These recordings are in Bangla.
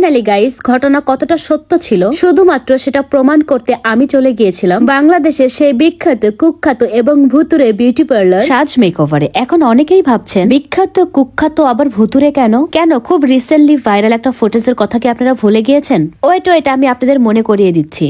ফাইনালি গাইস, ঘটনা কতটা সত্য ছিল শুধুমাত্র সেটা প্রমাণ করতে আমি চলে গিয়েছিলাম বাংলাদেশের সেই বিখ্যাত কুখ্যাত এবং ভুতুরে বিউটি পার্লার সাজ মেকওভারে। এখন অনেকেই ভাবছেন বিখ্যাত কুখ্যাত আবার ভুতুরে কেন খুব রিসেন্টলি ভাইরাল একটা ফুটেজের কথা কি আপনারা ভুলে গিয়েছেন? ওয়েট আমি আপনাদের মনে করিয়ে দিচ্ছি।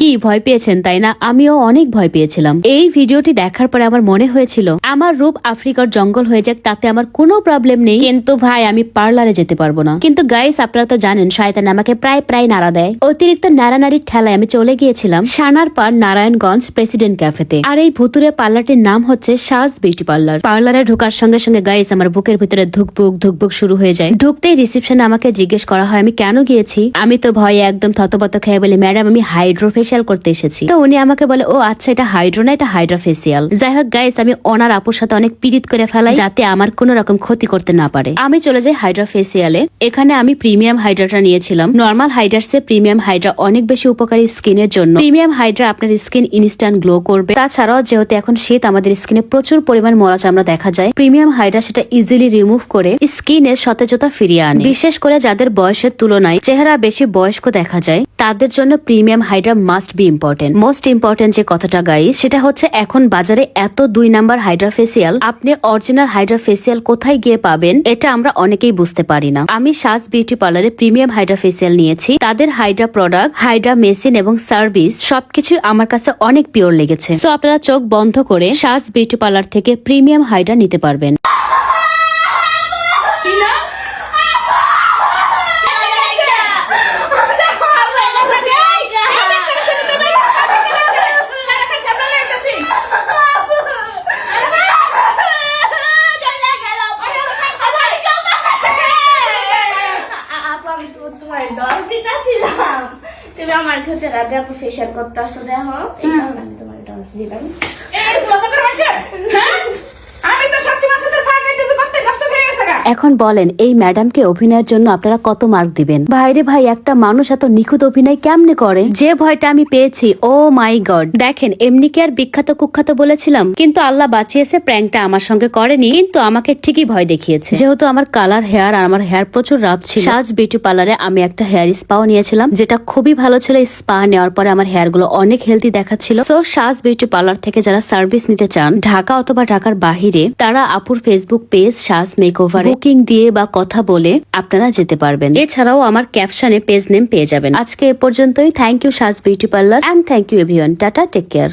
কি ভয় পেয়েছেন তাই না? আমিও অনেক ভয় পেয়েছিলাম। এই ভিডিওটি দেখার পরে আমার মনে হয়েছিল আমার রূপ আফ্রিকার জঙ্গল হয়ে যাক, তাতে আমার কোনো প্রবলেম নেই, কিন্তু ভাই আমি পার্লারে যেতে পারবো না। কিন্তু গাইস, আপনারা তো জানেন শয়তান আমাকে প্রায় নাড়া দেয়। অতিরিক্ত নাড়ানাড়ির ঠেলায় আমি চলে গিয়েছিলাম সানার পার নারায়ণগঞ্জ প্রেসিডেন্ট ক্যাফেতে। আর এই ভুতুরে পার্লারটির নাম হচ্ছে সাজ বিউটি পার্লার। পার্লারে ঢোকার সঙ্গে সঙ্গে গাইস আমার বুকের ভিতরে ধুকবুক শুরু হয়ে যায়। ঢুকতেই রিসেপশনে আমাকে জিজ্ঞেস করা হয় আমি কেন গিয়েছি। আমি তো ভয়ে একদম থতপত খেয়ে বলি, ম্যাডাম আমি হাইড্রো ফেশিয়াল করতে এসেছি। তো উনি আমাকে বলে, ও আচ্ছা এটা হাইড্রো না, এটা হাইড্রা ফেসিয়াল। যাই হোক গাইস, আমি ওনার আপুর সাথে অনেক পীড়িত করে ফেলাই যাতে আমার কোন রকম ক্ষতি করতে না পারে। আমি চলে যাই হাইড্রা ফেসিয়ালে। এখানে আমি প্রিমিয়াম হাইড্রাটা নিয়েছিলাম। নর্মাল হাইড্রার চেয়ে প্রিমিয়াম হাইড্রা অনেক বেশি উপকারী স্কিনের জন্য। প্রিমিয়াম হাইড্রা আপনার স্কিন ইনস্ট্যান্ট গ্লো করবে। তাছাড়াও যেহেতু এখন শীত, আমাদের স্কিনে প্রচুর পরিমাণ মরা চামড়া দেখা যায়। প্রিমিয়াম হাইড্রা সেটা ইজিলি রিমুভ করে স্কিনের সতেজতা ফিরিয়ে আনে। বিশেষ করে যাদের বয়সের তুলনায় চেহারা বেশি বয়স্ক দেখা যায় তাদের জন্য premium Hydra must be important. Most important যে কথাটা গাইস, সেটা হচ্ছে এখন বাজারে এত 2 নাম্বার হাইড্রা ফেসিয়াল, আপনি অরিজিনাল হাইড্রা ফেসিয়াল কোথায় গিয়ে পাবেন এটা আমরা অনেকেই বুঝতে পারি না। আমি সাজ বিউটি পার্লারে প্রিমিয়াম হাইড্রা ফেসিয়াল নিয়েছি। তাদের হাইড্রা প্রোডাক্ট, হাইড্রা মেশিন এবং সার্ভিস সবকিছু আমার কাছে অনেক পিওর লেগেছে। সো আপনারা চোখ বন্ধ করে সাজ বিউটি পার্লার থেকে প্রিমিয়াম হাইড্রা নিতে পারবেন। তুমি আমার খেতে রাখবে, আপনি ফেশিয়াল করতে আসো, দেখো আমি তোমার ডস দিলাম। এখন বলেন এই ম্যাডামকে অভিনয়ের জন্য আপনারা কত মার্ক দিবেন? ভাইরে ভাই, একটা মানুষ এত নিখুঁত অভিনয় কেমনে করে? যে ভয়টা আমি পেয়েছি, ও মাই গড। দেখেন এমনি কি আর বিখ্যাত কুখ্যাত বলেছিলাম, কিন্তু আল্লাহ বাঁচিয়েছে, প্র্যাঙ্কটা আমার সঙ্গে করেনি, কিন্তু আমাকে ঠিকই ভয় দেখিয়েছে। যেহেতু আমার কালার হেয়ার আর আমার হেয়ার প্রচুর রাফ ছিল, সাজ বিউটি পার্লারে আমি একটা হেয়ার স্পাও নিয়েছিলাম, যেটা খুবই ভালো ছিল। স্পা নেওয়ার পরে আমার হেয়ার গুলো অনেক হেলদি দেখাচ্ছিল। সো সাজ বিউটি পার্লার থেকে যারা সার্ভিস নিতে চান ঢাকা অথবা ঢাকার বাহিরে, তারা আপুর ফেসবুক পেজ সাজ মেকওভার বুকিং দিয়ে বা কথা বলে আপনারা যেতে পারবেন। এছাড়াও আমার ক্যাপশনে পেজ নেম পেয়ে যাবেন। আজকে এ পর্যন্তই। Thank you Saaj beauty parlour and thank you everyone. Tata, take care.